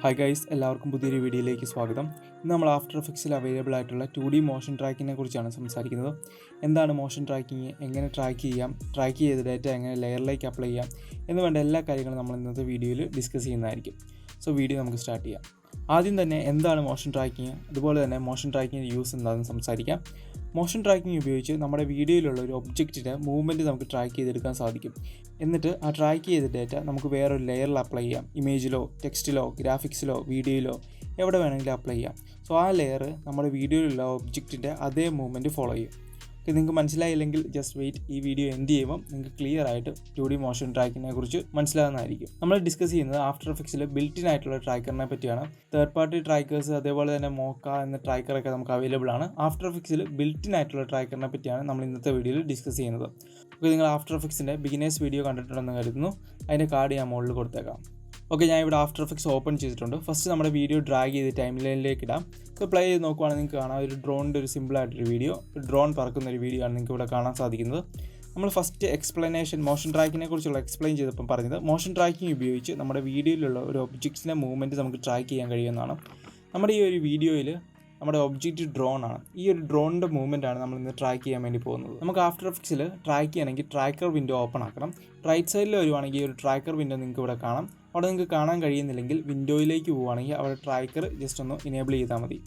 Hi guys, എല്ലാവർക്കും പുതിയൊരു വീഡിയോയിലേക്ക് സ്വാഗതം. ഇന്ന് നമ്മൾ ആഫ്റ്റർ എഫക്ട്സിൽ അവൈലബിൾ ആയിട്ടുള്ള 2D മോഷൻ ട്രാക്കിങ്ങിനെ കുറിച്ചാണ് സംസാരിക്കുന്നത്. എന്താണ് മോഷൻ ട്രാക്കിങ്, എങ്ങനെ ട്രാക്ക് ചെയ്യാം, ട്രാക്ക് ചെയ്ത ഡാറ്റ എങ്ങനെ ലെയറിലേക്ക് അപ്ലൈ ചെയ്യാം എന്ന് വേണ്ട എല്ലാ കാര്യങ്ങളും നമ്മൾ ഇന്നത്തെ വീഡിയോയിൽ ഡിസ്കസ് ചെയ്യുന്നതായിരിക്കും. സോ വീഡിയോ നമുക്ക് സ്റ്റാർട്ട് ചെയ്യാം. ആദ്യം തന്നെ എന്താണ് മോഷൻ ട്രാക്കിങ്, അതുപോലെ തന്നെ മോഷൻ ട്രാക്കിങ്ങിൻ്റെ യൂസ് എന്താണെന്ന് സംസാരിക്കാം. മോഷൻ ട്രാക്കിംഗ് ഉപയോഗിച്ച് നമ്മുടെ വീഡിയോയിലുള്ള ഒരു ഒബ്ജക്റ്റിൻ്റെ മൂവ്മെൻറ്റ് നമുക്ക് ട്രാക്ക് ചെയ്തെടുക്കാൻ സാധിക്കും. എന്നിട്ട് ആ ട്രാക്ക് ചെയ്ത ഡാറ്റ നമുക്ക് വേറൊരു ലെയറിൽ അപ്ലൈ ചെയ്യാം. ഇമേജിലോ, ടെക്സ്റ്റിലോ, ഗ്രാഫിക്സിലോ, വീഡിയോയിലോ എവിടെ വേണമെങ്കിലും അപ്ലൈ ചെയ്യാം. സോ ആ ലെയർ നമ്മുടെ വീഡിയോയിലുള്ള ഒബ്ജക്റ്റിൻ്റെ അതേ മൂവ്മെൻറ്റ് ഫോളോ ചെയ്യും. നിങ്ങൾക്ക് മനസ്സിലായില്ലെങ്കിൽ ജസ്റ്റ് വെയിറ്റ്, ഈ വീഡിയോ എൻഡ് ചെയ്യുമ്പോൾ നിങ്ങൾക്ക് ക്ലിയർ ആയിട്ട് 2D മോഷൻ ട്രാക്കിങ്ങിനെ കുറിച്ച് മനസ്സിലാകുന്നതായിരിക്കും. നമ്മൾ ഡിസ്കസ് ചെയ്യുന്നത് ആഫ്റ്റർ എഫക്ട്സിൽ ബിൽറ്റിൻ ആയിട്ടുള്ള ട്രാക്കറിനെ പറ്റിയാണ്. തേർഡ് പാർട്ടി ട്രാക്കേഴ്സ് അതേപോലെ തന്നെ മോക്ക എന്ന ട്രാക്കറൊക്കെ നമുക്ക് അവൈലബിൾ ആണ്. ആഫ്റ്റർ എഫക്ട്സിൽ ബിൽറ്റിൻ ആയിട്ടുള്ള ട്രാക്കറിനെ പറ്റിയാണ് നമ്മൾ ഇന്നത്തെ വീഡിയോയിൽ ഡിസ്കസ് ചെയ്യുന്നത്. അപ്പോൾ നിങ്ങൾ ആഫ്റ്റർ എഫക്ട്സിൻ്റെ ബിഗിനേഴ്സ് വീഡിയോ കണ്ടിട്ടുണ്ടെന്ന് കരുതുന്നു. അതിൻ്റെ കാർഡ് ഞാൻ മുകളിൽ കൊടുത്തേക്കാം. ഓക്കെ, ഞാൻ ഇവിടെ ആഫ്റ്റർ എഫക്ട്സ് ഓപ്പൺ ചെയ്തിട്ടുണ്ട്. ഫസ്റ്റ് നമ്മുടെ വീഡിയോ ഡ്രാഗ് ചെയ്ത് ടൈം ലൈനിലേക്ക് ഇടാം. ഇപ്പോൾ പ്ലേ ചെയ്ത് നോക്കുവാണെങ്കിൽ നിങ്ങൾക്ക് കാണാം ഒരു ഡ്രോണിൻ്റെ ഒരു സിമ്പിളായിട്ടൊരു വീഡിയോ, ഡ്രോൺ പറക്കുന്ന ഒരു വീഡിയോ ആണ് നിങ്ങൾക്ക് ഇവിടെ കാണാൻ സാധിക്കുന്നത്. നമ്മൾ ഫസ്റ്റ് എക്സ്പ്ലനേഷൻ മോഷൻ ട്രാക്കിങ്ങിനെ കുറിച്ചുള്ള എക്സ്പ്ലെയിൻ ചെയ്തപ്പം പറഞ്ഞത് മോഷൻ ട്രാക്കിംഗ് ഉപയോഗിച്ച് നമ്മുടെ വീഡിയോയിലുള്ള ഒരു ഒബ്ജക്റ്റിൻ്റെ മൂവ്മെൻറ്റ് നമുക്ക് ട്രാക്ക് ചെയ്യാൻ കഴിയുമെന്നാണ്. നമ്മുടെ ഈ ഒരു വീഡിയോയിൽ നമ്മുടെ ഒബ്ജക്റ്റ് ഡ്രോൺ ആണ്. ഈ ഒരു ഡ്രോണിൻ്റെ മൂവ്മെൻ്റ് ആണ് നമ്മൾ ഇന്ന് ട്രാക്ക് ചെയ്യാൻ വേണ്ടി പോകുന്നത്. നമുക്ക് ആഫ്റ്റർ എഫക്ട്സിൽ ട്രാക്ക് ചെയ്യണമെങ്കിൽ ട്രാക്കർ വിൻഡോ ഓപ്പൺ ആക്കണം. റൈറ്റ് സൈഡിൽ വരുവാണെങ്കിൽ ഈ ഒരു ട്രാക്കർ വിൻഡോ നിങ്ങൾക്ക് ഇവിടെ കാണാം. അവിടെ നിങ്ങൾക്ക് കാണാൻ കഴിയുന്നില്ലെങ്കിൽ വിൻഡോയിലേക്ക് പോവുകയാണെങ്കിൽ അവിടെ ട്രാക്കർ ജസ്റ്റ് ഒന്ന് ഇനേബിൾ ചെയ്താൽ മതി.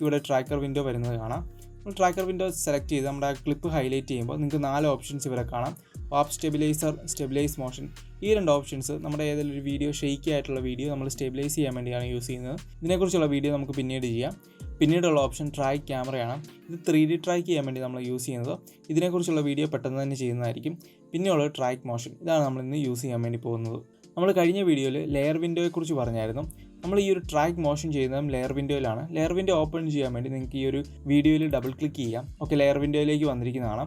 ഇവിടെ ട്രാക്കർ വിൻഡോ വരുന്നത് കാണാം. നമ്മൾ ട്രാക്കർ വിൻഡോ സെലക്ട് ചെയ്ത് നമ്മുടെ ക്ലിപ്പ് ഹൈലൈറ്റ് ചെയ്യുമ്പോൾ നിങ്ങൾക്ക് 4 ഓപ്ഷൻസ് ഇവിടെ കാണാം. വാപ്പ് സ്റ്റെബിലൈസർ, സ്റ്റെബിലൈസ് മോഷൻ. ഈ 2 ഓപ്ഷൻസ് നമ്മുടെ ഏതെങ്കിലും ഒരു വീഡിയോ ഷെയ്ക്കി ആയിട്ടുള്ള വീഡിയോ നമ്മൾ സ്റ്റെബിലൈസ് ചെയ്യാൻ വേണ്ടിയാണ് യൂസ് ചെയ്യുന്നത്. ഇതിനെക്കുറിച്ചുള്ള വീഡിയോ നമുക്ക് പിന്നീട് ചെയ്യാം. പിന്നീടുള്ള ഓപ്ഷൻ ട്രാക്ക് ക്യാമറയാണ്. ഇത് 3D ട്രാക്ക് ചെയ്യാൻ വേണ്ടി നമ്മൾ യൂസ് ചെയ്യുന്നത്. ഇതിനെക്കുറിച്ചുള്ള വീഡിയോ പെട്ടെന്ന് തന്നെ ചെയ്യുന്നതായിരിക്കും. പിന്നെയുള്ളത് ട്രാക്ക് മോഷൻ. ഇതാണ് നമ്മൾ ഇന്ന് യൂസ് ചെയ്യാൻ വേണ്ടി പോകുന്നത്. നമ്മൾ കഴിഞ്ഞ വീഡിയോയിൽ ലെയർ വിൻഡോയെക്കുറിച്ച് പറഞ്ഞായിരുന്നു. നമ്മൾ ഈ ഒരു ട്രാക്ക് മോഷൻ ചെയ്യുന്നതും ലെയർ വിൻഡോയിലാണ്. ലെയർ വിൻഡോ ഓപ്പൺ ചെയ്യാൻ വേണ്ടി നിങ്ങൾക്ക് ഈ ഒരു വീഡിയോയിൽ ഡബിൾ ക്ലിക്ക് ചെയ്യാം. ഓക്കെ, ലെയർ വിൻഡോയിലേക്ക് വന്നിരിക്കുന്നതാണ്.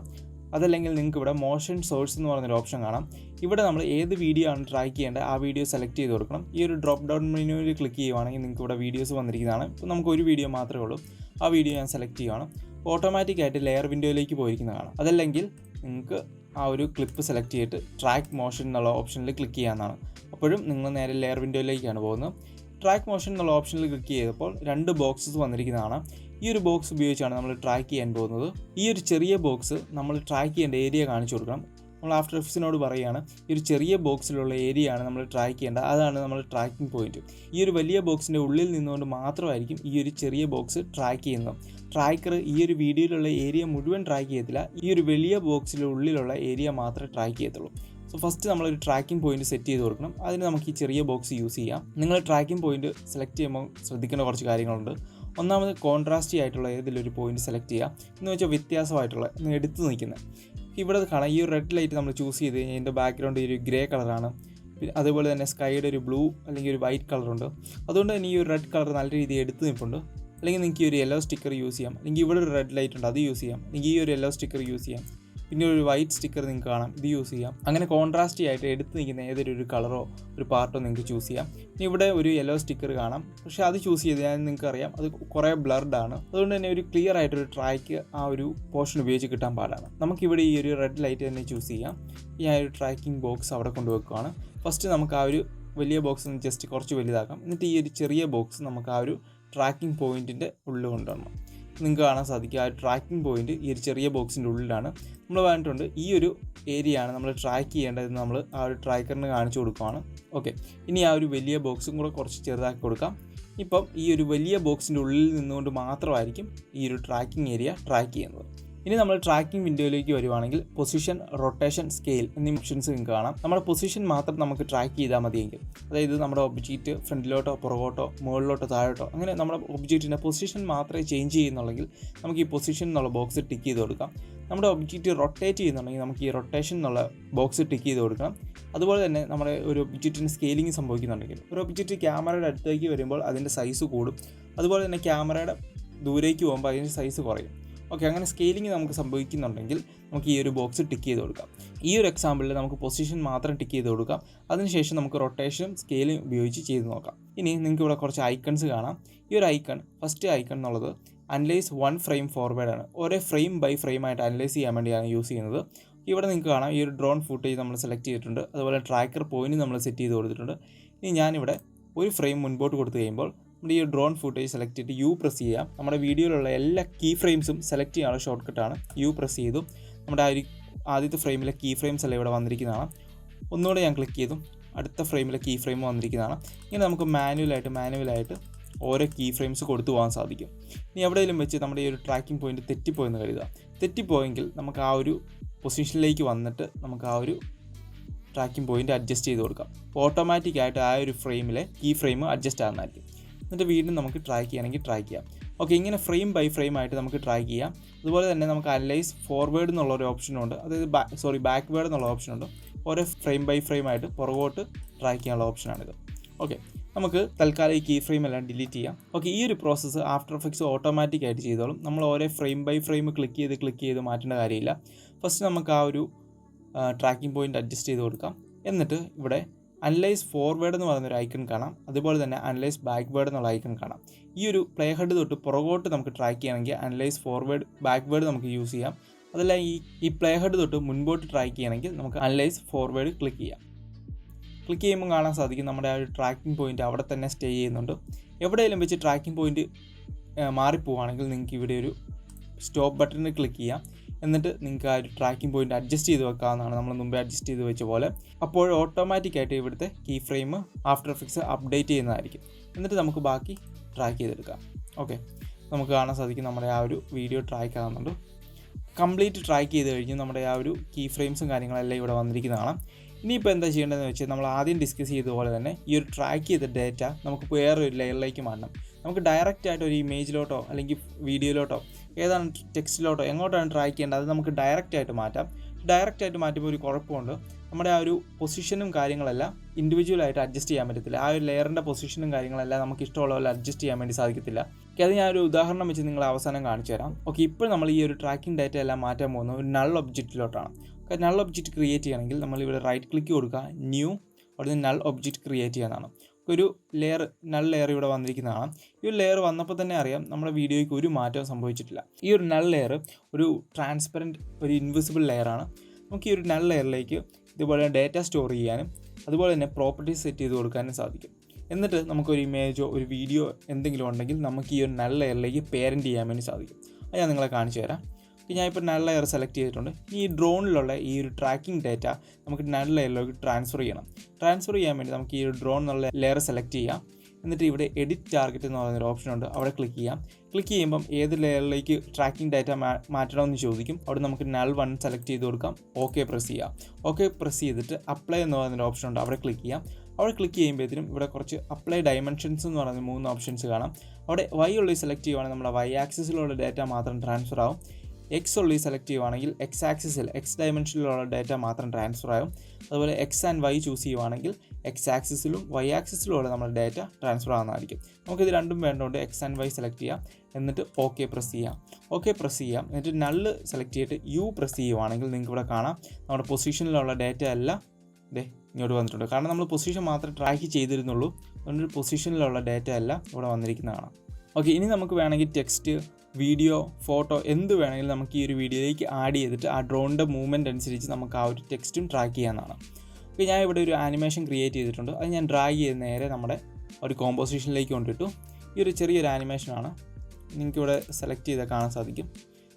അതല്ലെങ്കിൽ നിങ്ങൾക്ക് ഇവിടെ മോഷൻ സോഴ്സ് എന്ന് പറഞ്ഞൊരു ഓപ്ഷൻ കാണാം. ഇവിടെ നമ്മൾ ഏത് വീഡിയോ ആണ് ട്രാക്ക് ചെയ്യേണ്ടത് ആ വീഡിയോ സെലക്ട് ചെയ്ത് കൊടുക്കണം. ഈ ഒരു ഡ്രോപ്പ് ഡൗൺ മെനുവിൽ ക്ലിക്ക് ചെയ്യുവാണെങ്കിൽ നിങ്ങൾക്ക് ഇവിടെ വീഡിയോസ് വന്നിരിക്കുന്നതാണ്. ഇപ്പോൾ നമുക്ക് ഒരു വീഡിയോ മാത്രമേ ഉള്ളൂ. ആ വീഡിയോ ഞാൻ സെലക്ട് ചെയ്യുകയാണ്. ഓട്ടോമാറ്റിക്കായിട്ട് ലെയർ വിൻഡോയിലേക്ക് പോയിരിക്കുന്നതാണ്. അതല്ലെങ്കിൽ നിങ്ങൾക്ക് ആ ഒരു ക്ലിപ്പ് സെലക്ട് ചെയ്തിട്ട് ട്രാക്ക് മോഷൻ എന്നുള്ള ഓപ്ഷനിൽ ക്ലിക്ക് ചെയ്യാവുന്നതാണ്. അപ്പോഴും നിങ്ങൾ നേരെ ലെയർ വിൻഡോയിലേക്കാണ് പോകുന്നത്. ട്രാക്ക് മോഷൻ എന്നുള്ള ഓപ്ഷനിൽ ക്ലിക്ക് ചെയ്തപ്പോൾ 2 ബോക്സസ് വന്നിരിക്കുന്നതാണ്. ഈ ഒരു ബോക്സ് ഉപയോഗിച്ചാണ് നമ്മൾ ട്രാക്ക് ചെയ്യാൻ പോകുന്നത്. ഈ ഒരു ചെറിയ ബോക്സ് നമ്മൾ ട്രാക്ക് ചെയ്യേണ്ട ഏരിയ കാണിച്ചു കൊടുക്കണം. നമ്മൾ ആഫ്റ്റർ എഫക്ട്സിനോട് പറയുകയാണ് ഈ ഒരു ചെറിയ ബോക്സിലുള്ള ഏരിയ ആണ് നമ്മൾ ട്രാക്ക് ചെയ്യേണ്ടത്. അതാണ് നമ്മൾ ട്രാക്കിംഗ് പോയിന്റ്. ഈ ഒരു വലിയ ബോക്സിൻ്റെ ഉള്ളിൽ നിന്നുകൊണ്ട് മാത്രമായിരിക്കും ഈ ഒരു ചെറിയ ബോക്സ് ട്രാക്ക് ചെയ്യുന്നത്. ട്രാക്കർ ഈ ഒരു വീഡിയോയിലുള്ള ഏരിയ മുഴുവൻ ട്രാക്ക് ചെയ്യത്തില്ല. ഈ ഒരു വലിയ ബോക്സിൻ്റെ ഉള്ളിലുള്ള ഏരിയ മാത്രമേ ട്രാക്ക് ചെയ്യത്തുള്ളൂ. സോ ഫസ്റ്റ് നമ്മളൊരു ട്രാക്കിംഗ് പോയിന്റ് സെറ്റ് ചെയ്ത് കൊടുക്കണം. അതിന് നമുക്ക് ഈ ചെറിയ ബോക്സ് യൂസ് ചെയ്യാം. നിങ്ങൾ ട്രാക്കിംഗ് പോയിന്റ് സെലക്ട് ചെയ്യുമ്പോൾ ശ്രദ്ധിക്കേണ്ട കുറച്ച് കാര്യങ്ങളുണ്ട്. ഒന്നാമത് കോൺട്രാസ്റ്റി ആയിട്ടുള്ള ഏതെങ്കിലും ഒരു പോയിന്റ് സെലക്ട് ചെയ്യുക. എന്ന് വെച്ചാൽ വ്യത്യാസമായിട്ടുള്ള എടുത്ത് നിൽക്കുന്നത്. ഇവിടെ കാണാം ഈ ഒരു റെഡ് ലൈറ്റ് നമ്മൾ ചൂസ് ചെയ്ത് കഴിഞ്ഞാൽ ഇതിൻ്റെ ബാക്ക്ഗ്രൗണ്ട് ഒരു ഗ്രേ കളറാണ്. പിന്നെ അതുപോലെ തന്നെ സ്കൈയുടെ ഒരു ബ്ലൂ അല്ലെങ്കിൽ ഒരു വൈറ്റ് കളറുണ്ട്. അതുകൊണ്ട് തന്നെ ഈ ഒരു റെഡ് കളർ നല്ല രീതിയിൽ എടുത്ത് നിൽപ്പുണ്ട്. അല്ലെങ്കിൽ നിങ്ങൾക്ക് ഈ ഒരു യെല്ലോ സ്റ്റിക്കർ യൂസ് ചെയ്യാം. അല്ലെങ്കിൽ ഇവിടെ ഒരു റെഡ് ലൈറ്റ് ഉണ്ട്, അത് യൂസ് ചെയ്യാം. അല്ലെങ്കിൽ ഈ ഒരു യെല്ലോ സ്റ്റിക്കർ യൂസ് ചെയ്യാം. പിന്നെ ഒരു വൈറ്റ് സ്റ്റിക്കർ നിങ്ങൾക്ക് കാണാം, ഇത് യൂസ് ചെയ്യാം. അങ്ങനെ കോൺട്രാസ്റ്റി ആയിട്ട് എടുത്ത് നിൽക്കുന്ന ഏതൊരു ഒരു കളറോ ഒരു പാർട്ടോ നിങ്ങൾക്ക് ചൂസ് ചെയ്യാം. ഇനി ഇവിടെ ഒരു യെല്ലോ സ്റ്റിക്കർ കാണാം, പക്ഷേ അത് ചൂസ് ചെയ്ത് ഞാൻ നിങ്ങൾക്ക് അറിയാം അത് കുറേ ബ്ലർഡ് ആണ്. അതുകൊണ്ട് തന്നെ ഒരു ക്ലിയർ ആയിട്ടൊരു ട്രാക്ക് ആ ഒരു പോർഷൻ ഉപയോഗിച്ച് കിട്ടാൻ പാടാണ്. നമുക്കിവിടെ ഈ ഒരു റെഡ് ലൈറ്റ് തന്നെ ചൂസ് ചെയ്യാം. ഞാൻ ഒരു ട്രാക്കിംഗ് ബോക്സ് അവിടെ കൊണ്ടുവെക്കുകയാണ്. ഫസ്റ്റ് നമുക്ക് ആ ഒരു വലിയ ബോക്സ് ഒന്ന് ജസ്റ്റ് കുറച്ച് വലുതാക്കാം. എന്നിട്ട് ഈ ഒരു ചെറിയ ബോക്സ് നമുക്ക് ആ ഒരു ട്രാക്കിംഗ് പോയിൻറ്റിൻ്റെ ഉള്ളിൽ കൊണ്ടുവരണം. നിങ്ങൾക്ക് കാണാൻ സാധിക്കും ആ ട്രാക്കിംഗ് പോയിന്റ് ഈ ഒരു ചെറിയ ബോക്സിൻ്റെ ഉള്ളിലാണ്. നമ്മൾ പറഞ്ഞിട്ടുണ്ട് ഈ ഒരു ഏരിയ ആണ് നമ്മൾ ട്രാക്ക് ചെയ്യേണ്ടതെന്ന് നമ്മൾ ആ ഒരു ട്രാക്കറിന് കാണിച്ചു കൊടുക്കുകയാണ്. ഓക്കെ, ഇനി ആ ഒരു വലിയ ബോക്സും കൂടെ കുറച്ച് ചെറുതാക്കി കൊടുക്കാം. ഇപ്പം ഈ ഒരു വലിയ ബോക്സിൻ്റെ ഉള്ളിൽ നിന്നുകൊണ്ട് മാത്രമായിരിക്കും ഈ ഒരു ട്രാക്കിംഗ് ഏരിയ ട്രാക്ക് ചെയ്യുന്നത്. ഇനി നമ്മൾ ട്രാക്കിംഗ് വിൻഡോയിലേക്ക് വരുവാണെങ്കിൽ പൊസിഷൻ, റൊട്ടേഷൻ, സ്കെയിൽ എന്നീ ഓപ്ഷൻസ് നിങ്ങൾക്ക് കാണാം. നമ്മുടെ പൊസിഷൻ മാത്രം നമുക്ക് ട്രാക്ക് ചെയ്താൽ മതിയെങ്കിൽ, അതായത് നമ്മുടെ ഒബ്ജക്റ്റ് ഫ്രണ്ടിലോട്ടോ പുറകോട്ടോ മുകളിലോട്ടോ താഴോട്ടോ അങ്ങനെ നമ്മുടെ ഒബ്ജക്റ്റിൻ്റെ പൊസിഷൻ മാത്രമേ ചേഞ്ച് ചെയ്യുന്നുള്ളെങ്കിൽ നമുക്ക് ഈ പൊസിഷൻ എന്നുള്ള ബോക്സ് ടിക്ക് ചെയ്ത് കൊടുക്കാം. നമ്മുടെ ഒബ്ജക്റ്റ് റൊട്ടേറ്റ് ചെയ്യുന്നുണ്ടെങ്കിൽ നമുക്ക് ഈ റൊട്ടേഷൻ എന്നുള്ള ബോക്സ് ടിക്ക് ചെയ്ത് കൊടുക്കണം. അതുപോലെ തന്നെ നമ്മുടെ ഒരു ഒബ്ജക്റ്റിന് സ്കെയിലിംഗ് സംഭവിക്കുന്നുണ്ടെങ്കിൽ ഒരു ഒബ്ജക്റ്റ് ക്യാമറയുടെ അടുത്തേക്ക് വരുമ്പോൾ അതിൻ്റെ സൈസ് കൂടും. അതുപോലെ തന്നെ ക്യാമറയുടെ ദൂരേക്ക് പോകുമ്പോൾ അതിൻ്റെ സൈസ് കുറയും. ഓക്കെ, അങ്ങനെ സ്കെയിലിംഗ് നമുക്ക് സംഭവിക്കുന്നുണ്ടെങ്കിൽ നമുക്ക് ഈ ഒരു ബോക്സ് ടിക്ക് ചെയ്ത് കൊടുക്കാം. ഈ ഒരു എക്സാമ്പിളിൽ നമുക്ക് പൊസിഷൻ മാത്രം ടിക്ക് ചെയ്ത് കൊടുക്കാം. അതിനുശേഷം നമുക്ക് റൊട്ടേഷനും സ്കെയിലും ഉപയോഗിച്ച് ചെയ്ത് നോക്കാം. ഇനി നിങ്ങൾക്ക് ഇവിടെ കുറച്ച് ഐക്കൺസ് കാണാം. ഈ ഒരു ഐക്കൺ, ഫസ്റ്റ് ഐക്കൺ എന്നുള്ളത് അനലൈസ് 1 ഫ്രെയിം ഫോർവേഡ് ആണ്. ഓരോ ഫ്രെയിം ബൈ ഫ്രെയിം ആയിട്ട് അനലൈസ് ചെയ്യാൻ വേണ്ടിയാണ് യൂസ് ചെയ്യുന്നത്. ഇവിടെ നിങ്ങൾക്ക് കാണാം ഈ ഒരു ഡ്രോൺ ഫുട്ടേജ് നമ്മൾ സെലക്ട് ചെയ്തിട്ടുണ്ട്. അതുപോലെ ട്രാക്കർ പോയിന്റ് നമ്മൾ സെറ്റ് ചെയ്ത് കൊടുത്തിട്ടുണ്ട്. ഇനി ഞാനിവിടെ ഒരു ഫ്രെയിം മുൻപോട്ട് കൊടുത്തു കഴിയുമ്പോൾ നമ്മുടെ ഈ ഡ്രോൺ ഫുട്ടേജ് സെലക്ട് ചെയ്തിട്ട് യു പ്രസ് ചെയ്യുക. നമ്മുടെ വീഡിയോയിലുള്ള എല്ലാ കീ ഫ്രെയിംസും സെലക്ട് ചെയ്യാനുള്ള ഷോർട്ട് കട്ടാണ്. യു പ്രസ് ചെയ്തു നമ്മുടെ ആദ്യത്തെ ഫ്രെയിമിലെ കീ ഫ്രെയിംസ് എല്ലാം ഇവിടെ വന്നിരിക്കുന്നതാണ്. ഒന്നുകൂടെ ഞാൻ ക്ലിക്ക് ചെയ്തു അടുത്ത ഫ്രെയിമിലെ കീ ഫ്രെയിം വന്നിരിക്കുന്നതാണ്. ഇങ്ങനെ നമുക്ക് മാനുവലായിട്ട് ഓരോ കീ ഫ്രെയിംസ് കൊടുത്തു പോകാൻ സാധിക്കും. ഇനി എവിടെയെങ്കിലും വെച്ച് നമ്മുടെ ഈ ഒരു ട്രാക്കിംഗ് പോയിന്റ് തെറ്റിപ്പോയെന്ന് കരുതുക. തെറ്റിപ്പോയെങ്കിൽ നമുക്ക് ആ ഒരു പൊസിഷനിലേക്ക് വന്നിട്ട് നമുക്ക് ആ ഒരു ട്രാക്കിംഗ് പോയിന്റ് അഡ്ജസ്റ്റ് ചെയ്ത് കൊടുക്കാം. അപ്പോൾ ഓട്ടോമാറ്റിക്കായിട്ട് ആ ഒരു ഫ്രെയിമിലെ കീ ഫ്രെയിം അഡ്ജസ്റ്റ് ആകുന്നതായിരിക്കും. എന്നിട്ട് വീണ്ടും നമുക്ക് ട്രാക്ക് ചെയ്യണമെങ്കിൽ ട്രാക്ക് ചെയ്യാം. ഓക്കെ, ഇങ്ങനെ ഫ്രെയിം ബൈ ഫ്രെയിം ആയിട്ട് നമുക്ക് ട്രാക്ക് ചെയ്യാം. അതുപോലെ തന്നെ നമുക്ക് അനലൈസ് ഫോർവേഡ് എന്നുള്ളൊരു ഓപ്ഷനുണ്ട്, അതായത് ബാക്ക്വേഡ് എന്നുള്ള ഓപ്ഷനുണ്ട്. ഓരോ ഫ്രെയിം ബൈ ഫ്രെയിം ആയിട്ട് പുറകോട്ട് ട്രാക്ക് ചെയ്യാനുള്ള ഓപ്ഷനാണിത്. ഓക്കെ, നമുക്ക് തൽക്കാലം ഈ കീ ഫ്രെയിം എല്ലാം ഡിലീറ്റ് ചെയ്യാം. ഓക്കെ, ഈ ഒരു പ്രോസസ്സ് ആഫ്റ്റർ എഫക്ട്സ് ഓട്ടോമാറ്റിക്കായിട്ട് ചെയ്തോളും. നമ്മൾ ഓരോ ഫ്രെയിം ബൈ ഫ്രെയിം ക്ലിക്ക് ചെയ്ത് മാറ്റേണ്ട കാര്യമില്ല. ഫസ്റ്റ് നമുക്ക് ആ ഒരു ട്രാക്കിംഗ് പോയിന്റ് അഡ്ജസ്റ്റ് ചെയ്ത് കൊടുക്കാം. എന്നിട്ട് ഇവിടെ അനലൈസ് ഫോർവേഡ് എന്ന് പറയുന്നൊരു ഐക്കൺ കാണാം, അതുപോലെ തന്നെ അനലൈസ് ബാക്ക്വേഡ് എന്നുള്ള ഐക്കൺ കാണാം. ഈ ഒരു പ്ലേ ഹെഡ് തൊട്ട് പുറകോട്ട് നമുക്ക് ട്രാക്ക് ചെയ്യണമെങ്കിൽ അനലൈസ് ഫോർവേഡ് ബാക്ക്വേഡ് നമുക്ക് യൂസ് ചെയ്യാം. അതല്ല ഈ പ്ലേ ഹെഡ് തൊട്ട് മുൻപോട്ട് ട്രാക്ക് ചെയ്യണമെങ്കിൽ നമുക്ക് അനലൈസ് ഫോർവേഡ് ക്ലിക്ക് ചെയ്യാം. ക്ലിക്ക് ചെയ്യുമ്പോൾ കാണാൻ സാധിക്കും നമ്മുടെ ആ ഒരു ട്രാക്കിംഗ് പോയിന്റ് അവിടെ തന്നെ സ്റ്റേ ചെയ്യുന്നുണ്ട്. എവിടെയെങ്കിലും വെച്ച് ട്രാക്കിംഗ് പോയിന്റ് മാറിപ്പോവുകയാണെങ്കിൽ നിങ്ങൾക്ക് ഇവിടെ ഒരു സ്റ്റോപ്പ് ബട്ടണിൽ ക്ലിക്ക് ചെയ്യാം. എന്നിട്ട് നിങ്ങൾക്ക് ആ ഒരു ട്രാക്കിംഗ് പോയിന്റ് അഡ്ജസ്റ്റ് ചെയ്ത് വെക്കാവുന്നതാണ്, നമ്മൾ മുമ്പേ അഡ്ജസ്റ്റ് ചെയ്ത് വെച്ച പോലെ. അപ്പോൾ ഓട്ടോമാറ്റിക്കായിട്ട് ഇവിടുത്തെ key frame After Effects update ചെയ്യുന്നതായിരിക്കും. എന്നിട്ട് നമുക്ക് ബാക്കി ട്രാക്ക് ചെയ്തെടുക്കാം. ഓക്കെ, നമുക്ക് കാണാൻ സാധിക്കും നമ്മുടെ ആ ഒരു വീഡിയോ ട്രാക്ക് ആകുന്നുണ്ട്. കംപ്ലീറ്റ് ട്രാക്ക് ചെയ്ത് കഴിഞ്ഞ് നമ്മുടെ ആ ഒരു കീ ഫ്രെയിംസും കാര്യങ്ങളെല്ലാം ഇവിടെ വന്നിരിക്കുന്നതാണ്. ഇനിയിപ്പോൾ എന്താ ചെയ്യേണ്ടതെന്ന് വെച്ചാൽ നമ്മൾ ആദ്യം ഡിസ്കസ് ചെയ്തതുപോലെ തന്നെ ഈ ഒരു ട്രാക്ക് ചെയ്ത ഡേറ്റ നമുക്ക് വേറൊരു ലെയറിലേക്ക് മാറ്റണം. നമുക്ക് ഡയറക്റ്റായിട്ട് ഒരു ഇമേജിലോട്ടോ അല്ലെങ്കിൽ വീഡിയോയിലോട്ടോ ഏതാണ് ടെക്സ്റ്റിലോട്ടോ എങ്ങോട്ടാണ് ട്രാക്ക് ചെയ്യേണ്ടത് അത് നമുക്ക് ഡയറക്റ്റായിട്ട് മാറ്റാം. ഡയറക്റ്റായിട്ട് മാറ്റുമ്പോൾ ഒരു കുഴപ്പമുണ്ട്, നമ്മുടെ ആ ഒരു പൊസിഷനും കാര്യങ്ങളെല്ലാം ഇൻഡിവിജ്വലായിട്ട് അഡ്ജസ്റ്റ് ചെയ്യാൻ പറ്റത്തില്ല. ആ ഒരു ലെയറിൻ്റെ പൊസിഷനും കാര്യങ്ങളെല്ലാം നമുക്ക് ഇഷ്ടമുള്ള പോലെ അഡ്ജസ്റ്റ് ചെയ്യാൻ വേണ്ടി സാധിക്കത്തില്ല. ഓക്കെ, അത് ഞാനൊരു ഉദാഹരണം വെച്ച് നിങ്ങളെ അവസാനം കാണിച്ചു തരാം. ഓക്കെ, ഇപ്പോൾ നമ്മൾ ഈ ഒരു ട്രാക്കിംഗ് ഡേറ്റ എല്ലാം മാറ്റാൻ പോകുന്നത് ഒരു നൾ ഒബ്ജക്റ്റിലോട്ടാണ്. നൾ ഒബ്ജക്റ്റ് ക്രിയേറ്റ് ചെയ്യണമെങ്കിൽ നമ്മളിവിടെ റൈറ്റ് ക്ലിക്ക് കൊടുക്കുക, ന്യൂ, അവിടെ നൾ ഒബ്ജക്റ്റ് ക്രിയേറ്റ് ചെയ്യാനാണ്. ഒരു നൾ ലെയർ ഇവിടെ വന്നിരിക്കുന്നതാണ്. ഈ ഒരു ലെയർ വന്നപ്പോൾ തന്നെ അറിയാം നമ്മുടെ വീഡിയോയ്ക്ക് ഒരു മാറ്റവും സംഭവിച്ചിട്ടില്ല. ഈ ഒരു നൾ ലെയർ ഒരു ട്രാൻസ്പെറൻറ്റ് ഒരു ഇൻവിസിബിൾ ലെയറാണ്. നമുക്ക് ഈ ഒരു നൾ ലെയറിലേക്ക് ഇതുപോലെ ഡേറ്റ സ്റ്റോർ ചെയ്യാനും അതുപോലെ തന്നെ പ്രോപ്പർട്ടീസ് സെറ്റ് ചെയ്ത് കൊടുക്കാനും സാധിക്കും. എന്നിട്ട് നമുക്കൊരു ഇമേജോ ഒരു വീഡിയോ എന്തെങ്കിലും ഉണ്ടെങ്കിൽ നമുക്ക് ഈ ഒരു നൾ ലെയറിലേക്ക് പേരൻറ്റ് ചെയ്യാൻ വേണ്ടി സാധിക്കും. അത് ഞാൻ നിങ്ങളെ കാണിച്ചു തരാം. ഞാനിപ്പോൾ നൾ ലെയർ സെലക്ട് ചെയ്തിട്ടുണ്ട്. ഈ ഡ്രോണിലുള്ള ഈ ഒരു ട്രാക്കിംഗ് ഡേറ്റ നമുക്ക് നൾ ലെയറിലേക്ക് ട്രാൻസ്ഫർ ചെയ്യണം. ട്രാൻസ്ഫർ ചെയ്യാൻ വേണ്ടി നമുക്ക് ഈ ഒരു ഡ്രോൺ എന്നുള്ള ലെയർ സെലക്ട് ചെയ്യാം. എന്നിട്ട് ഇവിടെ എഡിറ്റ് ടാർഗറ്റ് എന്ന് പറയുന്നൊരു ഓപ്ഷനുണ്ട്, അവിടെ ക്ലിക്ക് ചെയ്യാം. ക്ലിക്ക് ചെയ്യുമ്പം ഏത് ലെയറിലേക്ക് ട്രാക്കിംഗ് ഡേറ്റ മാറ്റണമെന്ന് ചോദിക്കും. അവിടെ നമുക്ക് നൾ 1 സെലക്ട് ചെയ്ത് കൊടുക്കാം. ഓക്കെ പ്രസ് ചെയ്യാം. ഓക്കെ പ്രസ് ചെയ്തിട്ട് അപ്ലൈ എന്ന് പറയുന്നൊരു ഓപ്ഷനുണ്ട്, അവിടെ ക്ലിക്ക് ചെയ്യാം. അവിടെ ക്ലിക്ക് ചെയ്യുമ്പോഴത്തേനും ഇവിടെ കുറച്ച് അപ്ലൈ ഡയമെൻഷൻസ് എന്ന് പറയുന്ന 3 ഓപ്ഷൻസ് കാണാം. അവിടെ വൈ ഉള്ളിൽ സെലക്ട് ചെയ്യുവാണെങ്കിൽ നമ്മുടെ വൈ ആക്സിസിലുള്ള ഡേറ്റ മാത്രം ട്രാൻസ്ഫർ ആവും. എക്സ് ഉള്ളിൽ സെലക്ട് ചെയ്യുവാണെങ്കിൽ എക്സ് ആക്സിസിൽ എക്സ് ഡയമെൻഷനിലുള്ള ഡേറ്റ മാത്രം ട്രാൻസ്ഫർ ആകും. അതുപോലെ എക്സ് ആൻഡ് വൈ ചൂസ് ചെയ്യുവാണെങ്കിൽ എക്സ് ആക്സിസിലും വൈ ആക്സിസിലുള്ള നമ്മുടെ ഡേറ്റ ട്രാൻസ്ഫർ ആകുന്നതായിരിക്കും. നമുക്കിത് രണ്ടും വേണ്ടതുകൊണ്ട് എക്സ് ആൻഡ് വൈ സെലക്ട് ചെയ്യാം. എന്നിട്ട് ഓക്കെ പ്രസ് ചെയ്യാം. ഓക്കെ പ്രസ് ചെയ്യാം. എന്നിട്ട് നള്ള് സെലക്ട് ചെയ്തിട്ട് യു പ്രസ് ചെയ്യുവാണെങ്കിൽ നിങ്ങൾക്ക് ഇവിടെ കാണാം നമ്മുടെ പൊസിഷനിലുള്ള ഡേറ്റ എല്ലാം ഇങ്ങോട്ട് വന്നിട്ടുണ്ട്. കാരണം നമ്മൾ പൊസിഷൻ മാത്രമേ ട്രാക്ക് ചെയ്തിരുന്നുള്ളൂ, അതുകൊണ്ട് പൊസിഷനിലുള്ള ഡേറ്റ എല്ലാം ഇവിടെ വന്നിരിക്കുന്നതാണ്. ഓക്കെ, ഇനി നമുക്ക് വേണമെങ്കിൽ ടെക്സ്റ്റ്, വീഡിയോ, ഫോട്ടോ എന്ത് വേണമെങ്കിലും നമുക്ക് ഈ ഒരു വീഡിയോയിലേക്ക് ആഡ് ചെയ്തിട്ട് ആ ഡ്രോണിൻ്റെ മൂവ്മെൻറ്റ് അനുസരിച്ച് നമുക്ക് ആ ഒരു ടെക്സ്റ്റും ട്രാക്ക് ചെയ്യാവുന്നതാണ്. അപ്പോൾ ഞാൻ ഇവിടെ ഒരു ആനിമേഷൻ ക്രിയേറ്റ് ചെയ്തിട്ടുണ്ട്. അത് ഞാൻ ഡ്രാഗ് ചെയ്ത് നേരെ നമ്മുടെ ഒരു കോമ്പോസിഷനിലേക്ക് കൊണ്ടിട്ടു. ഈ ഒരു ചെറിയൊരു ആനിമേഷനാണ്, നിങ്ങൾക്കിവിടെ സെലക്ട് ചെയ്താൽ കാണാൻ സാധിക്കും.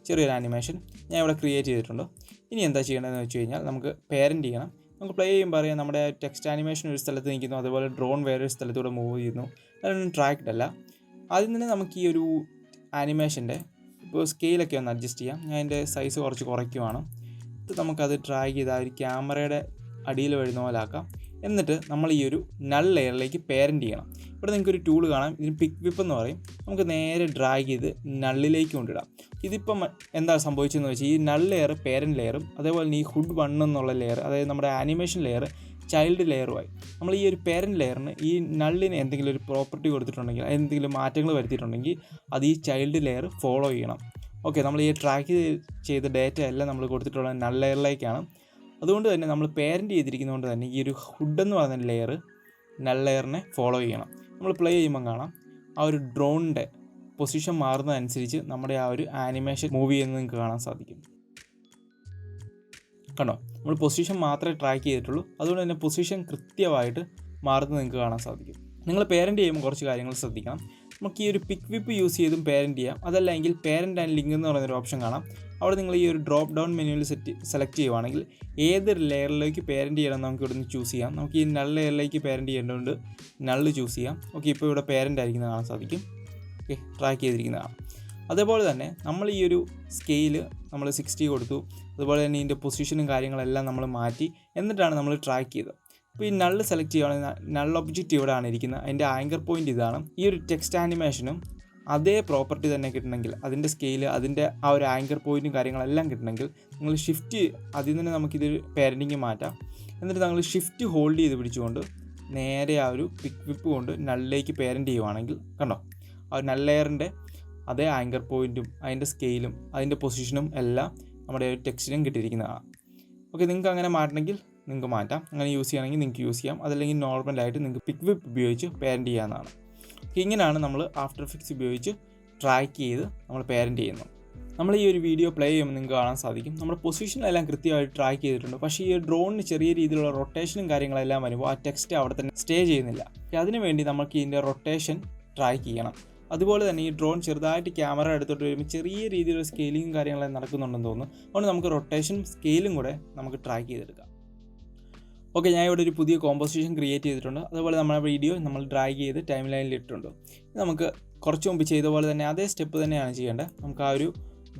ചെറിയൊരു ആനിമേഷൻ ഞാൻ ഇവിടെ ക്രിയേറ്റ് ചെയ്തിട്ടുണ്ട്. ഇനി എന്താ ചെയ്യേണ്ടതെന്ന് വെച്ച് കഴിഞ്ഞാൽ നമുക്ക് പേരൻറ്റ് ചെയ്യണം. നമുക്ക് പ്ലേ ചെയ്യുമ്പോൾ അറിയാം നമ്മുടെ ടെക്സ്റ്റ് ആനിമേഷൻ ഒരു സ്ഥലത്ത് നിൽക്കുന്നു, അതുപോലെ ഡ്രോൺ വേറൊരു സ്ഥലത്തൂടെ മൂവ് ചെയ്യുന്നു. അതൊന്നും ട്രാക്ഡ് അല്ല. ആദ്യം തന്നെ നമുക്ക് ഈ ഒരു ആനിമേഷൻ്റെ ഇപ്പോൾ സ്കെയിലൊക്കെ ഒന്ന് അഡ്ജസ്റ്റ് ചെയ്യാം. ഞാൻ എൻ്റെ സൈസ് കുറച്ച് കുറയ്ക്കുവാണ്. ഇത് നമുക്കത് ഡ്രാഗ് ചെയ്ത് ആ ഒരു ക്യാമറയുടെ അടിയിൽ വരുന്ന പോലെ ആക്കാം. എന്നിട്ട് നമ്മൾ ഈ ഒരു നൾ ലെയറിലേക്ക് പേരൻറ്റ് ചെയ്യണം. ഇവിടെ നിങ്ങൾക്കൊരു ടൂൾ കാണാം, ഇതിന് പിക്ക് വിപ്പ് എന്ന് പറയും. നമുക്ക് നേരെ ഡ്രാഗ് ചെയ്ത് നള്ളിലേക്ക് കൊണ്ടിടാം. ഇതിപ്പം എന്താ സംഭവിച്ചതെന്ന് വെച്ചാൽ ഈ നൾ ലെയർ പേരൻറ്റ് ലെയറും അതേപോലെ തന്നെ ഈ ഹുഡ് 1 എന്നുള്ള ലെയർ, അതായത് നമ്മുടെ ആനിമേഷൻ ലെയർ ചൈൽഡ് ലെയറുമായി. നമ്മൾ ഈ ഒരു പേരൻറ്റ് ലെയറിന് ഈ നള്ളിന് എന്തെങ്കിലും ഒരു പ്രോപ്പർട്ടി കൊടുത്തിട്ടുണ്ടെങ്കിൽ, എന്തെങ്കിലും മാറ്റങ്ങൾ വരുത്തിയിട്ടുണ്ടെങ്കിൽ അത് ഈ ചൈൽഡ് ലെയർ ഫോളോ ചെയ്യണം. ഓക്കെ, നമ്മൾ ഈ ട്രാക്ക് ചെയ്ത ഡേറ്റ എല്ലാം നമ്മൾ കൊടുത്തിട്ടുള്ള നൾ ലെയറിലേക്കാണ്. അതുകൊണ്ട് തന്നെ നമ്മൾ പേരൻറ്റ് ചെയ്തിരിക്കുന്നതുകൊണ്ട് തന്നെ ഈ ഒരു ഹുഡ് എന്ന് പറയുന്ന ലെയർ നൾ ലെയറിനെ ഫോളോ ചെയ്യണം. നമ്മൾ പ്ലേ ചെയ്യുമ്പം കാണാം ആ ഒരു ഡ്രോണിൻ്റെ പൊസിഷൻ മാറുന്നതനുസരിച്ച് നമ്മുടെ ആ ഒരു ആനിമേഷൻ മൂവ് ചെയ്യുന്നത് നിങ്ങൾക്ക് കാണാൻ സാധിക്കും. കണ്ടോ, നമ്മൾ പൊസിഷൻ മാത്രമേ ട്രാക്ക് ചെയ്തിട്ടുള്ളൂ, അതുകൊണ്ട് തന്നെ പൊസിഷൻ കൃത്യമായിട്ട് മാറുന്നത് നിങ്ങൾക്ക് കാണാൻ സാധിക്കും. നിങ്ങൾ പേരൻറ്റ് ചെയ്യുമ്പോൾ കുറച്ച് കാര്യങ്ങൾ ശ്രദ്ധിക്കണം. നമുക്ക് ഈ ഒരു പിക്ക് വിപ്പ് യൂസ് ചെയ്തും പേരൻറ്റ് ചെയ്യാം. അതല്ലെങ്കിൽ പേരൻറ്റ് ആൻഡ് ലിങ്ക് എന്ന് പറയുന്നൊരു ഓപ്ഷൻ കാണാം. അവിടെ നിങ്ങൾ ഈ ഒരു ഡ്രോപ്പ് ഡൗൺ മെനുവിൽ സെലക്ട് ചെയ്യുവാണെങ്കിൽ ഏത് ലെയറിലേക്ക് പേരൻറ്റ് ചെയ്യണം നമുക്ക് ഇവിടെ നിന്ന് ചൂസ് ചെയ്യാം. നമുക്ക് ഈ നൾ ലെയറിലേക്ക് പേരൻറ്റ് ചെയ്യേണ്ടതുകൊണ്ട് നള്ള് ചൂസ് ചെയ്യാം. ഓക്കെ, ഇപ്പോൾ ഇവിടെ പേരൻ്റ് ആയിരിക്കുന്നത് കാണാൻ സാധിക്കും. ഓക്കെ, ട്രാക്ക് ചെയ്തിരിക്കുന്നതാണ്. അതേപോലെ തന്നെ നമ്മൾ ഈ ഒരു സ്കെയിൽ നമ്മൾ 60 കൊടുത്തു. അതുപോലെ തന്നെ ഇതിൻ്റെ പൊസിഷനും കാര്യങ്ങളെല്ലാം നമ്മൾ മാറ്റി എന്നിട്ടാണ് നമ്മൾ ട്രാക്ക് ചെയ്തത്. അപ്പോൾ ഈ നള്ള് സെലക്ട് ചെയ്യുകയാണെങ്കിൽ നൾ ഒബ്ജക്റ്റ് ഇവിടെയാണ് ഇരിക്കുന്നത്. അതിൻ്റെ ആങ്കർ പോയിൻ്റ് ഇതാണ്. ഈ ഒരു ടെക്സ്റ്റ് ആനിമേഷനും അതേ പ്രോപ്പർട്ടി തന്നെ കിട്ടണമെങ്കിൽ അതിൻ്റെ സ്കെയിൽ അതിൻ്റെ ആ ഒരു ആങ്കർ പോയിൻറ്റും കാര്യങ്ങളെല്ലാം കിട്ടണമെങ്കിൽ നിങ്ങൾ ഷിഫ്റ്റ് അതിൽ നിന്ന് നമുക്കിതൊരു പേരൻറ്റിങ് മാറ്റാം. എന്നിട്ട് നമ്മൾ ഷിഫ്റ്റ് ഹോൾഡ് ചെയ്ത് പിടിച്ചുകൊണ്ട് നേരെ ആ ഒരു പിക്ക് വിപ്പ് കൊണ്ട് നള്ളിലേക്ക് പേരൻറ്റ് ചെയ്യുവാണെങ്കിൽ കണ്ടോ, ആ ഒരു നൾ ലെയറിൻ്റെ അതേ ആങ്കർ പോയിൻറ്റും അതിൻ്റെ സ്കെയിലും അതിൻ്റെ പൊസിഷനും എല്ലാം നമ്മുടെ ഒരു ടെക്സ്റ്റിനും കിട്ടിയിരിക്കുന്നതാണ്. ഓക്കെ, നിങ്ങൾക്ക് അങ്ങനെ മാറ്റണമെങ്കിൽ നിങ്ങൾക്ക് മാറ്റാം. അങ്ങനെ യൂസ് ചെയ്യണമെങ്കിൽ നിങ്ങൾക്ക് യൂസ് ചെയ്യാം. അതല്ലെങ്കിൽ നോർമലായിട്ട് നിങ്ങൾക്ക് പിക്ക് വിപ്പ് ഉപയോഗിച്ച് പേരൻറ്റ് ചെയ്യാവുന്നതാണ്. ഇങ്ങനെയാണ് നമ്മൾ ആഫ്റ്റർ എഫക്ട്സ് ഉപയോഗിച്ച് ട്രാക്ക് ചെയ്ത് നമ്മൾ പേരൻറ്റ് ചെയ്യുന്നത്. നമ്മൾ ഈ ഒരു വീഡിയോ പ്ലേ ചെയ്യുമ്പോൾ നിങ്ങൾക്ക് കാണാൻ സാധിക്കും നമ്മുടെ പൊസിഷനെല്ലാം കൃത്യമായിട്ട് ട്രാക്ക് ചെയ്തിട്ടുണ്ട്. പക്ഷേ ഈ ഡ്രോണിന് ചെറിയ രീതിയിലുള്ള റൊട്ടേഷനും കാര്യങ്ങളെല്ലാം വരുമ്പോൾ ആ ടെക്സ്റ്റ് അവിടെ തന്നെ സ്റ്റേ ചെയ്യുന്നില്ല. അതിനുവേണ്ടി നമുക്ക് ഇതിൻ്റെ റൊട്ടേഷൻ ട്രാക്ക് ചെയ്യണം. അതുപോലെ തന്നെ ഈ ഡ്രോൺ ചെറുതായിട്ട് ക്യാമറ എടുത്തിട്ട് വരുമ്പോൾ ചെറിയ രീതിയിലുള്ള സ്കെയിലിങ്ങും കാര്യങ്ങളെല്ലാം നടക്കുന്നുണ്ടെന്ന് തോന്നുന്നു. അതുകൊണ്ട് നമുക്ക് റൊട്ടേഷനും സ്കെയിലും കൂടെ നമുക്ക് ട്രാക്ക് ചെയ്തെടുക്കാം. ഓക്കെ, ഞാൻ ഇവിടെ ഒരു പുതിയ കോമ്പോസിഷൻ ക്രിയേറ്റ് ചെയ്തിട്ടുണ്ട്. അതുപോലെ നമ്മുടെ വീഡിയോ നമ്മൾ ഡ്രാഗ് ചെയ്ത് ടൈം ലൈനിൽ ഇട്ടിട്ടുണ്ട്. നമുക്ക് കുറച്ച് മുമ്പ് ചെയ്ത പോലെ തന്നെ അതേ സ്റ്റെപ്പ് തന്നെയാണ് ചെയ്യേണ്ടത്. നമുക്ക് ആ ഒരു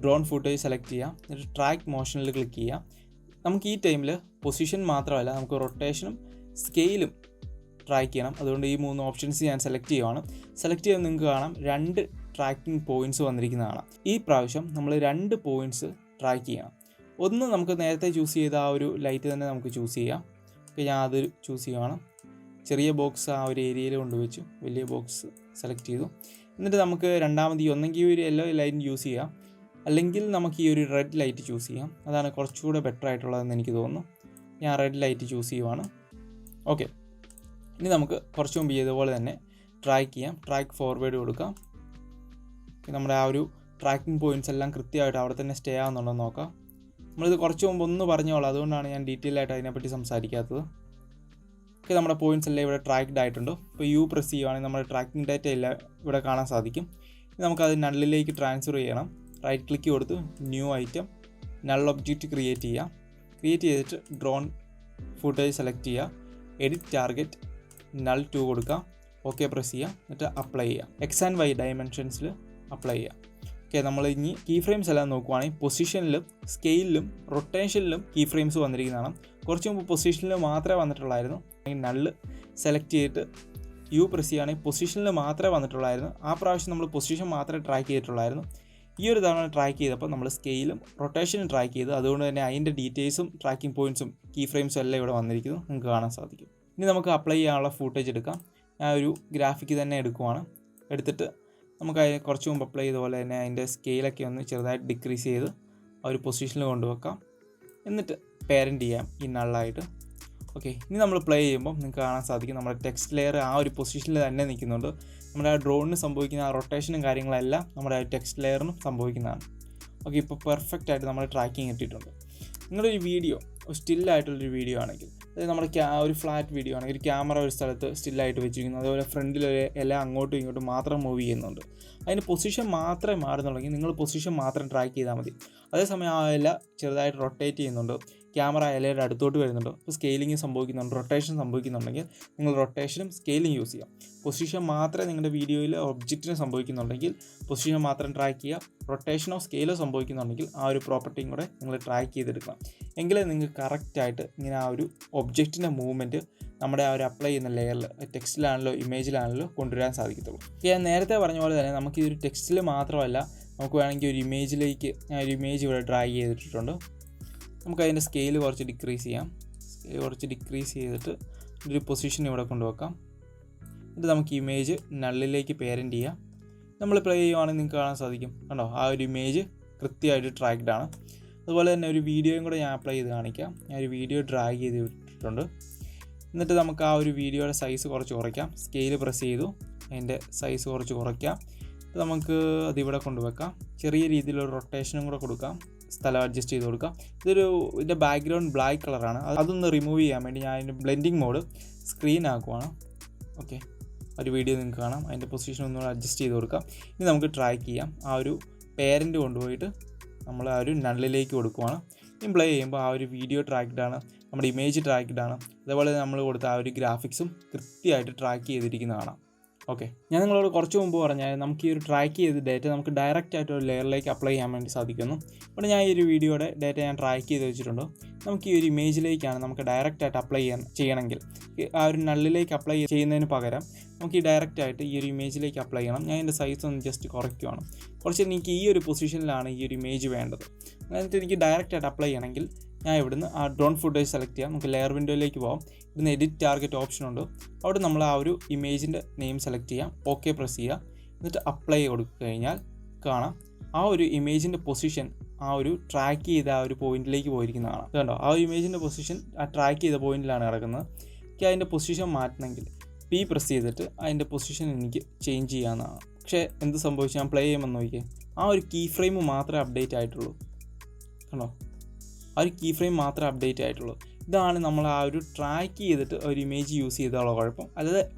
ഡ്രോൺ ഫുട്ടേജ് സെലക്ട് ചെയ്യാം. എന്നിട്ട് ട്രാക്ക് മോഷനിൽ ക്ലിക്ക് ചെയ്യാം. നമുക്ക് ഈ ടൈമിൽ പൊസിഷൻ മാത്രമല്ല നമുക്ക് റൊട്ടേഷനും സ്കെയിലും ട്രാക്ക് ചെയ്യണം. അതുകൊണ്ട് ഈ 3 ഓപ്ഷൻസ് ഞാൻ സെലക്ട് ചെയ്യുവാണ്. സെലക്ട് ചെയ്യുമ്പോൾ നിങ്ങൾക്ക് കാണാം 2 ട്രാക്കിംഗ് പോയിൻറ്റ്സ് വന്നിരിക്കുന്നതാണ്. ഈ പ്രാവശ്യം നമ്മൾ 2 പോയിൻറ്റ്സ് ട്രാക്ക് ചെയ്യണം. ഒന്ന് നമുക്ക് നേരത്തെ ചൂസ് ചെയ്ത ആ ഒരു ലൈറ്റ് തന്നെ നമുക്ക് ചൂസ് ചെയ്യാം. ഓക്കെ, ഞാൻ അത് ചൂസ് ചെയ്യുവാണ്. ചെറിയ ബോക്സ് ആ ഒരു ഏരിയയിൽ കൊണ്ടുവച്ചു, വലിയ ബോക്സ് സെലക്ട് ചെയ്തു. എന്നിട്ട് നമുക്ക് രണ്ടാമത് ഒന്നെങ്കിൽ ഒരു യെല്ലോ ലൈറ്റ് യൂസ് ചെയ്യാം, അല്ലെങ്കിൽ നമുക്ക് ഈ ഒരു റെഡ് ലൈറ്റ് ചൂസ് ചെയ്യാം. അതാണ് കുറച്ചുകൂടെ ബെറ്റർ ആയിട്ടുള്ളതെന്ന് എനിക്ക് തോന്നുന്നു. ഞാൻ റെഡ് ലൈറ്റ് ചൂസ് ചെയ്യുവാണ്. ഓക്കെ, ഇനി നമുക്ക് കുറച്ച് മുമ്പ് ചെയ്തതുപോലെ തന്നെ ട്രാക്ക് ചെയ്യാം. ട്രാക്ക് ഫോർവേഡ് കൊടുക്കാം. നമ്മുടെ ആ ഒരു ട്രാക്കിംഗ് പോയിൻറ്റ്സ് എല്ലാം കൃത്യമായിട്ട് അവിടെ തന്നെ സ്റ്റേ ആവുന്നുണ്ടോ എന്ന് നോക്കാം. നമ്മളിത് കുറച്ച് മുമ്പ് ഒന്ന് പറഞ്ഞോളാം, അതുകൊണ്ടാണ് ഞാൻ ഡീറ്റെയിൽ ആയിട്ട് അതിനെപ്പറ്റി സംസാരിക്കാത്തത്. ഓക്കെ, നമ്മുടെ പോയിൻറ്റ്സ് എല്ലാം ഇവിടെ ട്രാക്ക്ഡ് ആയിട്ടുണ്ട്. ഇപ്പോൾ യു പ്രസ് ചെയ്യുവാണെങ്കിൽ നമ്മുടെ ട്രാക്കിംഗ് ഡാറ്റ എല്ലാം ഇവിടെ കാണാൻ സാധിക്കും. നമുക്കത് നള്ളിലേക്ക് ട്രാൻസ്ഫർ ചെയ്യണം. റൈറ്റ് ക്ലിക്ക് കൊടുത്ത് new item null object create ചെയ്യാം. ക്രിയേറ്റ് ചെയ്തിട്ട് ഡ്രോൺ ഫുട്ടേജ് സെലക്ട് ചെയ്യുക. എഡിറ്റ് ടാർഗറ്റ് നൾ 2 കൊടുക്കാം. ഓക്കെ പ്രസ് ചെയ്യുക. എന്നിട്ട് അപ്ലൈ ചെയ്യുക. എക്സ് ആൻഡ് വൈ ഡയമെൻഷൻസിൽ അപ്ലൈ ചെയ്യുക. ഓക്കെ, നമ്മൾ ഇനി കീ ഫ്രെയിംസ് എല്ലാം നോക്കുവാണെങ്കിൽ പൊസിഷനിലും സ്കെയിലിലും റൊട്ടേഷനിലും കീ ഫ്രെയിംസ് വന്നിരിക്കുന്നതാണ്. കുറച്ച് മുമ്പ് പൊസിഷനിൽ മാത്രമേ വന്നിട്ടുള്ളായിരുന്നു. നള്ള് സെലക്ട് ചെയ്തിട്ട് യു പ്രസ് ചെയ്യുകയാണെങ്കിൽ പൊസിഷനിൽ മാത്രമേ വന്നിട്ടുള്ളായിരുന്നു. ആ പ്രാവശ്യം നമ്മൾ പൊസിഷൻ മാത്രമേ ട്രാക്ക് ചെയ്തിട്ടുള്ളായിരുന്നു. ഈ ഒരു തവണ ട്രാക്ക് ചെയ്തപ്പോൾ നമ്മൾ സ്കെയിലും റൊട്ടേഷനും ട്രാക്ക് ചെയ്തു. അതുകൊണ്ട് തന്നെ അതിൻ്റെ ഡീറ്റെയിൽസും ട്രാക്കിംഗ് പോയിൻറ്റ്സും കീ ഫ്രെയിംസും എല്ലാം ഇവിടെ വന്നിരിക്കുന്നു, നിങ്ങൾക്ക് കാണാൻ സാധിക്കും. ഇനി നമുക്ക് അപ്ലൈ ചെയ്യാനുള്ള ഫൂട്ടേജ് എടുക്കാം. ഞാൻ ഒരു ഗ്രാഫിക്ക് തന്നെ എടുക്കുവാണ്. എടുത്തിട്ട് നമുക്ക് അതിന് കുറച്ച് മുമ്പ് അപ്ലൈ ചെയ്ത പോലെ തന്നെ അതിൻ്റെ സ്കെയിലൊക്കെ ഒന്ന് ചെറുതായിട്ട് ഡിക്രീസ് ചെയ്ത് ആ ഒരു പൊസിഷനിൽ കൊണ്ടുവെക്കാം. എന്നിട്ട് പേരൻറ്റ് ചെയ്യാം ഈ നള്ളായിട്ട്. ഓക്കെ, ഇനി നമ്മൾ പ്ലേ ചെയ്യുമ്പോൾ നിങ്ങൾക്ക് കാണാൻ സാധിക്കും നമ്മുടെ ടെക്സ്റ്റ് ലെയർ ആ ഒരു പൊസിഷനിൽ തന്നെ നിൽക്കുന്നുണ്ട്. നമ്മുടെ ആ ഡ്രോണിന് സംഭവിക്കുന്ന ആ റൊട്ടേഷനും കാര്യങ്ങളെല്ലാം നമ്മുടെ ആ ടെക്സ്റ്റ് ലെയറിനും സംഭവിക്കുന്നതാണ്. ഓക്കെ, ഇപ്പോൾ പെർഫെക്റ്റ് ആയിട്ട് നമ്മൾ ട്രാക്കിങ് കിട്ടിയിട്ടുണ്ട്. നിങ്ങളൊരു വീഡിയോ സ്റ്റില്ലായിട്ടുള്ളൊരു വീഡിയോ ആണെങ്കിൽ, അതായത് നമ്മുടെ ഒരു ഫ്ലാറ്റ് വീഡിയോ ആണെങ്കിൽ ഒരു ക്യാമറ ഒരു സ്ഥലത്ത് സ്റ്റില്ലായിട്ട് വെച്ചിരിക്കുന്നു, അതുപോലെ ഫ്രണ്ടിലൊരു എല്ലാം അങ്ങോട്ടും ഇങ്ങോട്ടും മാത്രം മൂവ് ചെയ്യുന്നുണ്ട്, അതിന് പൊസിഷൻ മാത്രമേ മാറുന്നുള്ളെങ്കിൽ നിങ്ങൾ പൊസിഷൻ മാത്രം ട്രാക്ക് ചെയ്താൽ മതി. അതേസമയം ആ ഇല ചെറുതായിട്ട് റൊട്ടേറ്റ് ചെയ്യുന്നുണ്ട്, ക്യാമറ ഇലയുടെ അടുത്തോട്ട് വരുന്നുണ്ട്, അപ്പോൾ സ്കെയിലിംഗ് സംഭവിക്കുന്നുണ്ട്, റൊട്ടേഷൻ സംഭവിക്കുന്നുണ്ടെങ്കിൽ നിങ്ങൾ റൊട്ടേഷനും സ്കെയിലിംഗ് യൂസ് ചെയ്യാം. പൊസിഷൻ മാത്രമേ നിങ്ങളുടെ വീഡിയോയിൽ ഒബ്ജക്റ്റിന് സംഭവിക്കുന്നുണ്ടെങ്കിൽ പൊസിഷൻ മാത്രം ട്രാക്ക് ചെയ്യുക. റൊട്ടേഷനോ സ്കെയിലോ സംഭവിക്കുന്നുണ്ടെങ്കിൽ ആ ഒരു പ്രോപ്പർട്ടിയും കൂടെ നിങ്ങൾ ട്രാക്ക് ചെയ്തെടുക്കണം. എങ്കിലേ നിങ്ങൾക്ക് കറക്റ്റായിട്ട് ഇങ്ങനെ ആ ഒരു ഒബ്ജക്റ്റിൻ്റെ മൂവ്മെൻറ്റ് നമ്മുടെ ആ ഒരു അപ്ലൈ ചെയ്യുന്ന ലെയറിൽ ടെക്സ്റ്റിലാണല്ലോ ഇമേജിലാണല്ലോ കൊണ്ടുവരാൻ സാധിക്കത്തുള്ളൂ. ഞാൻ നേരത്തെ പറഞ്ഞ പോലെ തന്നെ നമുക്ക് ഈ ഒരു ടെക്സ്റ്റിൽ മാത്രമല്ല, നമുക്ക് വേണമെങ്കിൽ ഒരു ഇമേജിലേക്ക് ഞാൻ ഒരു ഇമേജ് ഇവിടെ ഡ്രാഗ് ചെയ്തിട്ടുണ്ട്. നമുക്കതിൻ്റെ സ്കെയിൽ കുറച്ച് ഡിക്രീസ് ചെയ്യാം. സ്കെയിൽ കുറച്ച് ഡിക്രീസ് ചെയ്തിട്ട് ഒരു പൊസിഷൻ ഇവിടെ കൊണ്ടുവെക്കാം. എന്നിട്ട് നമുക്ക് ഇമേജ് നള്ളിലേക്ക് പേരൻറ്റ് ചെയ്യാം. നമ്മൾ പ്ലേ ചെയ്യുവാണെങ്കിൽ നിങ്ങൾക്ക് കാണാൻ സാധിക്കും, കണ്ടോ ആ ഒരു ഇമേജ് കൃത്യമായിട്ട് ട്രാക്ക്ഡ് ആണ്. അതുപോലെ തന്നെ ഒരു വീഡിയോയും കൂടെ ഞാൻ അപ്ലൈ ചെയ്ത് കാണിക്കാം. ഞാൻ ഒരു വീഡിയോ ഡ്രാഗ് ചെയ്ത് വിട്ടിട്ടുണ്ട്. എന്നിട്ട് നമുക്ക് ആ ഒരു വീഡിയോയുടെ സൈസ് കുറച്ച് കുറയ്ക്കാം. സ്കെയിൽ പ്രസ് ചെയ്തു, അതിൻ്റെ സൈസ് കുറച്ച് കുറയ്ക്കാം. നമുക്ക് അതിവിടെ കൊണ്ടുവെക്കാം. ചെറിയ രീതിയിലൊരു റൊട്ടേഷനും കൂടെ കൊടുക്കാം, സ്ഥലം അഡ്ജസ്റ്റ് ചെയ്ത് കൊടുക്കാം. ഇതിൻ്റെ ബാക്ക്ഗ്രൗണ്ട് ബ്ലാക്ക് കളറാണ്, അതൊന്ന് റിമൂവ് ചെയ്യാൻ വേണ്ടി ഞാൻ അതിൻ്റെ ബ്ലെൻഡിങ് മോഡ് സ്ക്രീൻ ആക്കുവാണ്. ഓക്കെ, ഒരു വീഡിയോ നിങ്ങൾക്ക് കാണാം. അതിൻ്റെ പൊസിഷൻ ഒന്നുകൂടെ അഡ്ജസ്റ്റ് ചെയ്ത് കൊടുക്കാം. ഇനി നമുക്ക് ട്രാക്ക് ചെയ്യാം. ആ ഒരു പേരൻറ്റ് കൊണ്ടുപോയിട്ട് നമ്മൾ ആ ഒരു നള്ളിലേക്ക് കൊടുക്കുവാണ്. ഇനി പ്ലേ ചെയ്യുമ്പോൾ ആ ഒരു വീഡിയോ ട്രാക്ക്ഡാണ്, നമ്മുടെ ഇമേജ് ട്രാക്ക്ഡാണ്, അതേപോലെ നമ്മൾ കൊടുത്ത ആ ഒരു ഗ്രാഫിക്സും കൃത്യമായിട്ട് ട്രാക്ക് ചെയ്തിരിക്കുന്നതാണ്. ഓക്കെ, ഞാൻ നിങ്ങളോട് കുറച്ച് മുമ്പ് പറഞ്ഞാൽ നമുക്ക് ഈ ഒരു ട്രാക്ക് ചെയ്ത ഡേറ്റ നമുക്ക് ഡയറക്റ്റ് ആയിട്ട് ഒരു ലെയറിലേക്ക് അപ്ലൈ ചെയ്യാൻ വേണ്ടി സാധിക്കുന്നു. അപ്പോൾ ഞാൻ ഈ ഒരു വീഡിയോയുടെ ഡേറ്റ ഞാൻ ട്രാക്ക് ചെയ്ത് വെച്ചിട്ടുണ്ട്. നമുക്ക് ഈ ഒരു ഇമേജിലേക്കാണ് നമുക്ക് ഡയറക്റ്റ് ആയിട്ട് അപ്ലൈ ചെയ്യണമെങ്കിൽ ആ ഒരു നള്ളിലേക്ക് അപ്ലൈ ചെയ്യുന്നതിന് പകരം നമുക്ക് ഈ ഡയറക്റ്റ് ആയിട്ട് ഈ ഒരു ഇമേജിലേക്ക് അപ്ലൈ ചെയ്യണം. ഞാൻ എൻ്റെ സൈസ് ഒന്ന് ജസ്റ്റ് കുറയ്ക്കുവാണ്. കുറച്ച് എനിക്ക് ഈ ഒരു പൊസിഷനിലാണ് ഈ ഒരു ഇമേജ് വേണ്ടത്. എന്നിട്ട് എനിക്ക് ഡയറക്റ്റ് ആയിട്ട് അപ്ലൈ ചെയ്യണമെങ്കിൽ ഞാൻ ഇവിടുന്ന് ആ ഡ്രോൺ ഫുട്ടേജ് സെലക്ട് ചെയ്യാം. നമുക്ക് ലെയർ വിൻഡോയിലേക്ക് പോകാം. ഇവിടുന്ന് എഡിറ്റ് ടാർഗറ്റ് ഓപ്ഷൻ ഉണ്ട്. അവിടെ നമ്മൾ ആ ഒരു ഇമേജിൻ്റെ നെയിം സെലക്ട് ചെയ്യാം, ഓക്കെ പ്രസ് ചെയ്യുക. എന്നിട്ട് അപ്ലൈ കൊടുത്തു കഴിഞ്ഞാൽ കാണാം ആ ഒരു ഇമേജിൻ്റെ പൊസിഷൻ ആ ഒരു ട്രാക്ക് ചെയ്ത ആ ഒരു പോയിന്റിലേക്ക് പോയിരിക്കുന്നതാണ്. കണ്ടോ, ആ ഒരു ഇമേജിൻ്റെ പൊസിഷൻ ആ ട്രാക്ക് ചെയ്ത പോയിന്റിലാണ് കിടക്കുന്നത്. എനിക്ക് അതിൻ്റെ പൊസിഷൻ മാറ്റണമെങ്കിൽ പി പ്രസ് ചെയ്തിട്ട് അതിൻ്റെ പൊസിഷൻ എനിക്ക് ചേഞ്ച് ചെയ്യാവുന്നതാണ്. പക്ഷേ എന്ത് സംഭവിച്ചു, ഞാൻ പ്ലേ ചെയ്യുമ്പോൾ നോക്കിയേ ആ ഒരു കീ ഫ്രെയിം മാത്രമേ അപ്ഡേറ്റ് ആയിട്ടുള്ളൂ. കണ്ടോ, ആ ഒരു കീ ഫ്രെയിം മാത്രമേ അപ്ഡേറ്റ് ആയിട്ടുള്ളൂ. ഇതാണ് നമ്മൾ ആ ഒരു ട്രാക്ക് ചെയ്തിട്ട് ഒരു ഇമേജ് യൂസ് ചെയ്താലുള്ള കുഴപ്പം.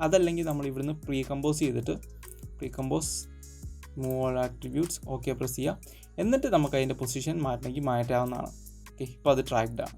അതല്ലെങ്കിൽ നമ്മൾ ഇവിടുന്ന് pre compose move all attributes okay press ചെയ്യാം. എന്നിട്ട് നമുക്ക് അതിൻ്റെ പൊസിഷൻ മാറ്റണമെങ്കിൽ മാറ്റാവുന്നതാണ്. ഓക്കെ, ഇപ്പോൾ അത് ട്രാക്ക്ഡാണ്.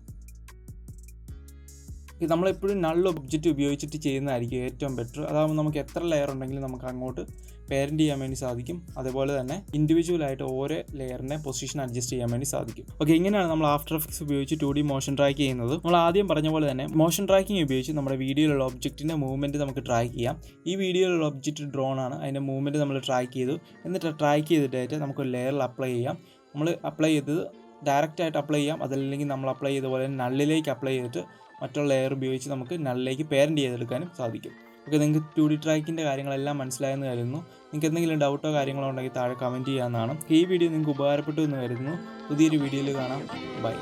നമ്മളെപ്പോഴും നൾ ഒബ്ജക്റ്റ് ഉപയോഗിച്ചിട്ട് ചെയ്യുന്നതായിരിക്കും ഏറ്റവും ബെറ്റർ. അതാകുമ്പോൾ നമുക്ക് എത്ര ലെയർ ഉണ്ടെങ്കിലും നമുക്ക് അങ്ങോട്ട് പേരൻറ്റ് ചെയ്യാൻ വേണ്ടി സാധിക്കും. അതേപോലെ തന്നെ ഇൻഡിവിജ്വലായിട്ട് ഓരോ ലെയറിനെ പൊസിഷൻ അഡ്ജസ്റ്റ് ചെയ്യാൻ വേണ്ടി സാധിക്കും. ഓക്കെ, ഇങ്ങനെയാണ് നമ്മൾ ആഫ്റ്റർ എഫക്ട്സ് ഉപയോഗിച്ച് 2D മോഷൻ ട്രാക്ക് ചെയ്യുന്നത്. നമ്മൾ ആദ്യം പറഞ്ഞ പോലെ തന്നെ മോഷൻ ട്രാക്കിംഗ് ഉപയോഗിച്ച് നമ്മുടെ വീഡിയോയിലുള്ള ഒബ്ജക്റ്റിൻ്റെ മൂവ്മെൻറ്റ് നമുക്ക് ട്രാക്ക് ചെയ്യാം. ഈ വീഡിയോയിലുള്ള ഒബ്ജക്റ്റ് ഡ്രോൺ ആണ്, അതിൻ്റെ മൂവ്മെൻറ്റ് നമ്മൾ ട്രാക്ക് ചെയ്തു. എന്നിട്ട് ട്രാക്ക് ചെയ്തിട്ടായിട്ട് നമുക്ക് ലെയറിൽ അപ്ലൈ ചെയ്യാം. നമ്മൾ അപ്ലൈ ചെയ്തത് ഡയറക്റ്റായിട്ട് അപ്ലൈ ചെയ്യാം. അതല്ലെങ്കിൽ നമ്മൾ അപ്ലൈ ചെയ്ത പോലെ നള്ളിലേക്ക് അപ്ലൈ ചെയ്തിട്ട് മറ്റുള്ള ലെയർ ഉപയോഗിച്ച് നമുക്ക് നള്ളിലേക്ക് പേരൻറ്റ് ചെയ്തെടുക്കാനും സാധിക്കും. ഓക്കെ, നിങ്ങൾക്ക് 2D ട്രാക്കിൻ്റെ കാര്യങ്ങളെല്ലാം മനസ്സിലായെന്ന് കരുതുന്നു. നിങ്ങൾക്ക് എന്തെങ്കിലും ഡൗട്ടോ കാര്യങ്ങളോ ഉണ്ടെങ്കിൽ താഴെ കമൻറ്റ് ചെയ്യാവുന്നതാണ്. ഈ വീഡിയോ നിങ്ങൾക്ക് ഉപകാരപ്പെട്ടു എന്ന് കരുതുന്നു. പുതിയൊരു വീഡിയോയിൽ കാണാം. ബൈ.